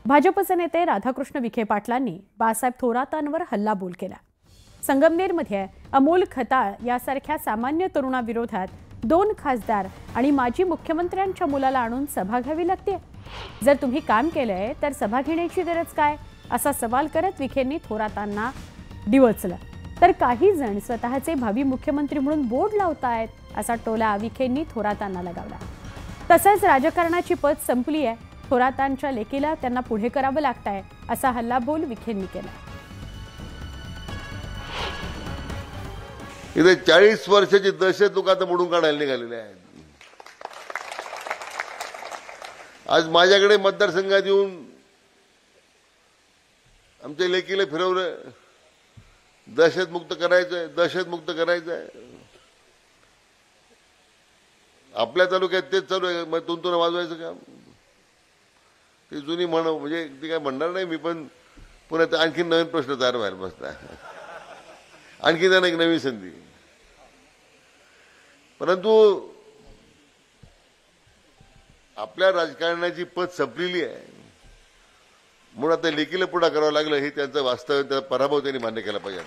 भाजपचे नेते राधाकृष्ण विखे पाटलांनी बाळासाहेब थोरातांवर हल्लाबोल केला। संगमनेरमध्ये अमोल खताळ यासारख्या सामान्य तरुणाविरोधात 2 खासदार आणि माजी मुख्यमंत्र्यांच्या मुलाला आणून सभा घ्यावी लागते। जर तुम्ही काम केलंय तर सभा घेण्याची गरज काय, असा सवाल करत विखेंनी थोरातांना डिवचलं। तर काही जण स्वतःचे भावी मुख्यमंत्री म्हणून बोर्ड लावतायत, असा टोला विखेंनी थोरातांना लगावला। तसंच राजकारणाची पद संपली आहे, थोरातांच्या लेकीला त्यांना पुढे करावं लागतंय, असा हल्लाबोल विखेंनी केला। इथे 40 वर्षाची दहशत लोक आता मोडून काढायला निघालेले आहेत। आज माझ्याकडे मतदारसंघात येऊन आमच्या लेकीला फिरवलं, दहशतमुक्त करायचंय, दहशतमुक्त करायचंय। आपल्या तालुक्यात तेच चालू आहे, मग तुंतुन वाजवायचं काम। ती जुनी म्हण, म्हणजे ती काय म्हणणार नाही मी, पण पुन्हा आणखी नवीन प्रश्न तयार व्हायला बसला, आणखी त्यांना एक नवी संधी। परंतु आपल्या राजकारणाची पद संपलेली आहे, म्हणून आता लेकीला पुढा करावं लागलं, हे त्यांचं वास्तव, त्याचा पराभव त्यांनी मान्य केला पाहिजे।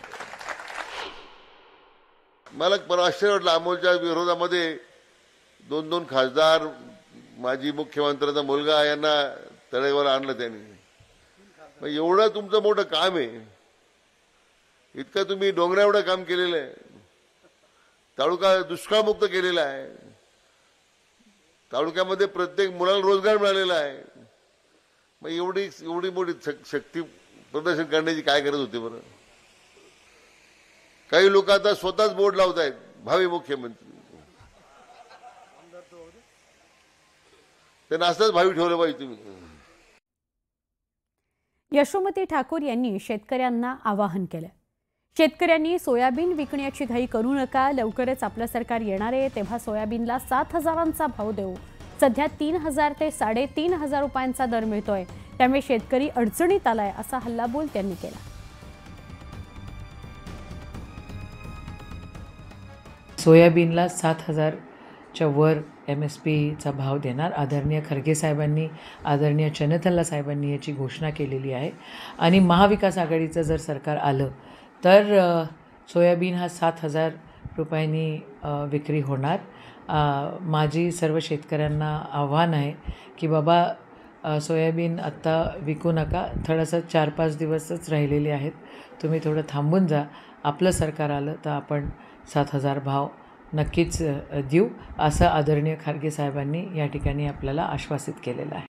मला आश्चर्य वाटलं, अमोलच्या विरोधामध्ये 2 खासदार, माजी मुख्यमंत्र्यांचा मुलगा यांना तळेवर आणलं त्यांनी। एवढं तुमचं मोठं काम आहे, इतकं तुम्ही डोंगरा एवढं काम केलेलं आहे, तालुका दुष्काळमुक्त केलेला आहे, तालुक्यामध्ये प्रत्येक मुलाला रोजगार मिळालेला आहे। मग एवढी मोठी शक्ती प्रदर्शन करण्याची काय गरज होती बरं? काही लोक आता स्वतःच बोर्ड लावत आहेत भावी मुख्यमंत्री, त्यांना असंच भावी ठेवलं पाहिजे तुम्ही। यशोमती ठाकूर यांनी शेतकऱ्यांना आवाहन केलं। शेतकऱ्यांनी सोयाबीन विकण्याची घाई करू नका, लवकरच आपलं सरकार येणार आहे, तेव्हा सोयाबीनला 7,000चा भाव देऊ। सध्या 3,000 ते 3,500 रुपयांचा दर मिळतोय, त्यामुळे शेतकरी अडचणीत आलाय, असा हल्लाबोल त्यांनी केला। सोयाबीनला 7,000च्या वर MSPचा भाव देणार आदरणीय खरगे साहेबांनी, आदरणीय चन्नथल्ला साहेबांनी याची घोषणा केलेली आहे। आणि महाविकास आघाडीचं जर सरकार आलं तर सोयाबीन हा 7,000 रुपयांनी विक्री होणार। माझी सर्व शेतकऱ्यांना आव्हान आहे की बाबा सोयाबीन आत्ता विकू नका, थोडंसं 4-5 दिवसच राहिलेले आहेत, तुम्ही थोडं थांबून जा। आपलं सरकार आलं तर आपण 7,000 भाव नक्कीच देऊ, असं आदरणीय खरगे साहेबांनी या ठिकाणी आपल्याला आश्वासित केलेलं आहे।